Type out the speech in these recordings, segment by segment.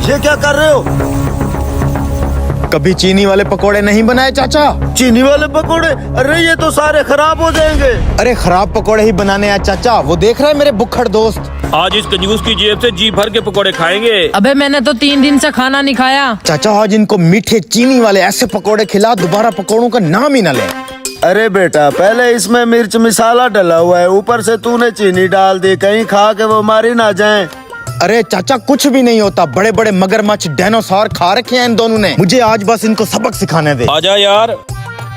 ये क्या कर रहे हो? कभी चीनी वाले पकोड़े नहीं बनाए चाचा? चीनी वाले पकोड़े? अरे ये तो सारे खराब हो जाएंगे। अरे खराब पकोड़े ही बनाने हैं चाचा, वो देख रहे हैं मेरे बुक्खड़ दोस्त। आज इस कंजूस की जेब से जी भर के पकोड़े खाएंगे। अबे मैंने तो 3 दिन से खाना नहीं खाया। चाचा आज इनको मीठे चीनी वाले ऐसे पकोड़े खिला, दोबारा पकोड़ों का नाम ही न ले। अरे बेटा, पहले इसमें मिर्च मसाला डला हुआ है, ऊपर से तूने चीनी डाल दी, कहीं खा के वो मारी ना जाए। अरे चाचा कुछ भी नहीं होता, बड़े बड़े मगरमच्छ डायनासोर खा रखे हैं इन दोनों ने। मुझे आज बस इनको सबक सिखाने दे। आजा यार,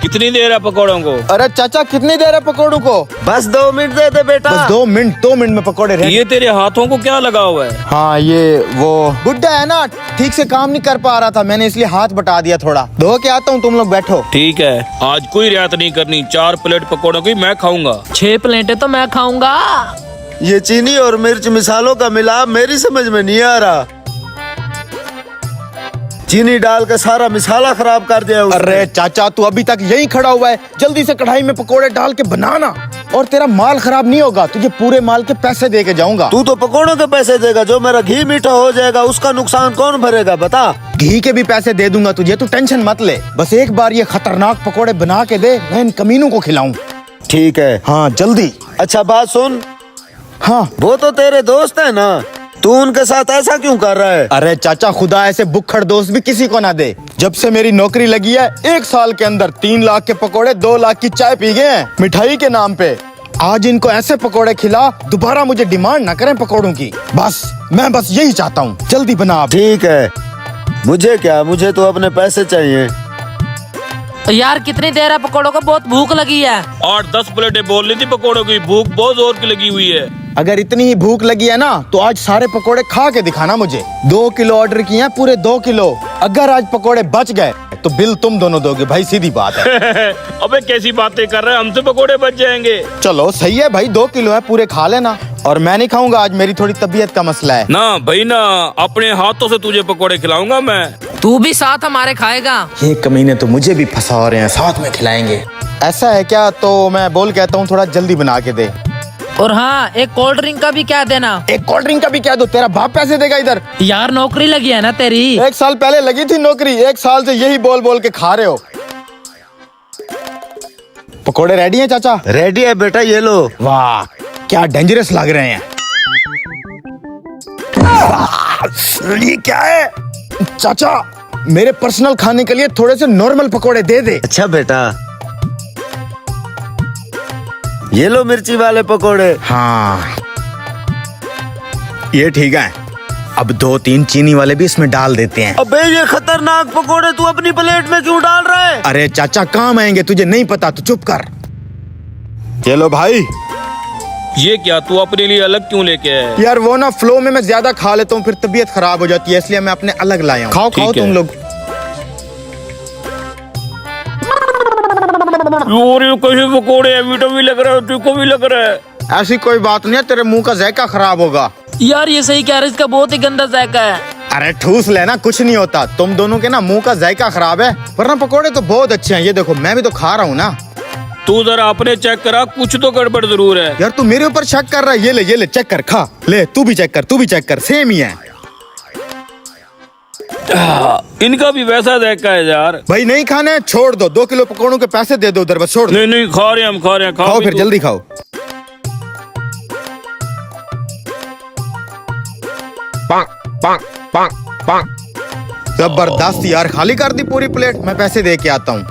कितनी देर है पकोड़ों को? अरे चाचा कितनी देर है पकोड़ों को? बस 2 मिनट दे दे बेटा। बस 2 मिनट में पकोड़े रेडी। ये तेरे हाथों को क्या लगा हुआ है? हाँ ये वो बुड्ढा है ना, ठीक से काम नहीं कर पा रहा था, मैंने इसलिए हाथ बटा दिया थोड़ा। धो के आता हूँ, तुम लोग बैठो। ठीक है, आज कोई रियायत नहीं करनी। 4 प्लेट पकोड़ों की मैं खाऊंगा। 6 प्लेटें तो मैं खाऊंगा। ये चीनी और मिर्च मसालों का मिलाप मेरी समझ में नहीं आ रहा। चीनी डाल के सारा मसाला खराब कर दिया उसने। अरे चाचा तू अभी तक यही खड़ा हुआ है, जल्दी से कढ़ाई में पकोड़े डाल के बनाना, और तेरा माल खराब नहीं होगा। तुझे पूरे माल के पैसे दे के जाऊंगा। तू तो पकोड़ों के पैसे देगा, जो मेरा घी मीठा हो जाएगा उसका नुकसान कौन भरेगा बता? घी के भी पैसे दे दूंगा तुझे, तू टेंशन मत ले। बस एक बार ये खतरनाक पकोड़े बना के दे, मैं इन कमीनों को खिलाऊं। ठीक है। हाँ जल्दी। अच्छा बात सुन, हाँ वो तो तेरे दोस्त है ना, तू उनके साथ ऐसा क्यों कर रहा है? अरे चाचा खुदा ऐसे बुक्खड़ दोस्त भी किसी को ना दे। जब से मेरी नौकरी लगी है, 1 साल के अंदर 3 लाख के पकोड़े, 2 लाख की चाय पी गए हैं मिठाई के नाम पे। आज इनको ऐसे पकोड़े खिला, दोबारा मुझे डिमांड ना करें पकोड़ों की। मैं बस यही चाहता हूँ, जल्दी बना आप। ठीक है, मुझे क्या, मुझे तो अपने पैसे चाहिए। यार कितनी देर है पकोड़ों को, बहुत भूख लगी है। 8-10 प्लेटें बोल ली थी पकोड़ों की, भूख बहुत जोर की लगी हुई है। अगर इतनी ही भूख लगी है ना, तो आज सारे पकोड़े खा के दिखाना मुझे। 2 किलो ऑर्डर किए हैं, पूरे 2 किलो। अगर आज पकोड़े बच गए तो बिल तुम दोनों दोगे भाई, सीधी बात है। अबे कैसी बातें कर रहे हैं, हमसे पकोड़े बच जाएंगे। चलो सही है भाई, 2 किलो है, पूरे खा लेना। और मैं नहीं खाऊंगा आज, मेरी थोड़ी तबीयत का मसला है। ना भाई ना, अपने हाथों से तुझे पकोड़े खिलाऊंगा मैं। तू भी साथ हमारे खाएगा। ये कमीने तो मुझे भी फंसा रहे हैं, साथ में खिलाएंगे। ऐसा है क्या? तो मैं बोल कहता हूँ थोड़ा जल्दी बना के दे। और हाँ, एक कोल्ड ड्रिंक का भी क्या देना। एक कोल्ड ड्रिंक का भी क्या दो? तेरा बाप पैसे देगा इधर। यार नौकरी लगी है ना तेरी। 1 साल पहले लगी थी नौकरी, 1 साल से यही बोल बोल के खा रहे हो। पकोड़े रेडी हैं चाचा? रेडी है बेटा, ये लो। वाह क्या डेंजरस लग रहे हैं। ये क्या है चाचा? मेरे पर्सनल खाने के लिए थोड़े से नॉर्मल पकोड़े दे दे। अच्छा बेटा, ये लो मिर्ची वाले पकोड़े। हाँ ये ठीक है। अब 2-3 चीनी वाले भी इसमें डाल देते हैं। अबे ये खतरनाक पकोड़े तू अपनी प्लेट में क्यों डाल रहा है? अरे चाचा काम आएंगे, तुझे नहीं पता तो चुप कर। ये लो भाई। ये क्या, तू अपने लिए अलग क्यों लेके आया? यार वो ना फ्लो में मैं ज्यादा खा लेता हूँ, फिर तबीयत खराब हो जाती है, इसलिए मैं अपने अलग लाया हूँ। खाओ ठीक खाओ है। तुम लोग। और ये कैसे पकोड़े हैं, मीठा भी लग रहा है, तीखा भी लग रहा है। ऐसी कोई बात नहीं है, तेरे मुंह का जायका खराब होगा। यार ये सही कह रहे, इसका बहुत ही गंदा जायका है। अरे ठूस लेना, कुछ नहीं होता। तुम दोनों के ना मुंह का जायका खराब है, वरना पकोड़े तो बहुत अच्छे हैं। ये देखो मैं भी तो खा रहा हूँ ना। तू जरा अपने चेक करा, कुछ तो गड़बड़ जरूर है। यार तू मेरे ऊपर शक कर रहा है। ये ले चेक कर, खा ले। तू भी चेक कर, सेम ही है। इनका भी वैसा जायका है यार। भाई नहीं खाने, छोड़ दो। 2 किलो पकोड़ों के पैसे दे दो उधर, बस छोड़ दो। नहीं नहीं, खा रहे हैं हम, खा रहे हैं। खाओ भी फिर तू। जल्दी खाओ। जबरदस्त यार, खाली कर दी पूरी प्लेट। मैं पैसे दे के आता हूँ।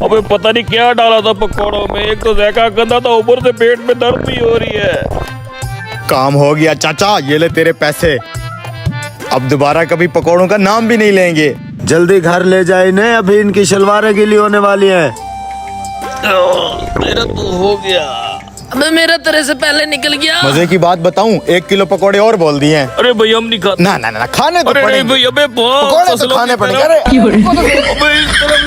अबे पता नहीं क्या डाला था पकोड़ों में, एक तो जायका गंदा था, ऊपर से पेट में दर्द भी हो रही है। काम हो गया चाचा, ये ले तेरे पैसे। अब दोबारा कभी पकोड़ों का नाम भी नहीं लेंगे। जल्दी घर ले जाए इन्हें, अभी इनकी शलवारें गीली होने वाली हैं। मेरा तो हो गया। अबे मेरा तेरे से पहले निकल गया। मजे की बात बताऊं, 1 किलो पकोड़े और बोल दिए हैं। अरे भाई हम नहीं खाते। ना खाने तो अरे नहीं पड़ेंगे। भाई, अबे बहुत पकोड़े तो फसलों खाने की पड़ेंगे। तरह। अरे अबे इस तरफ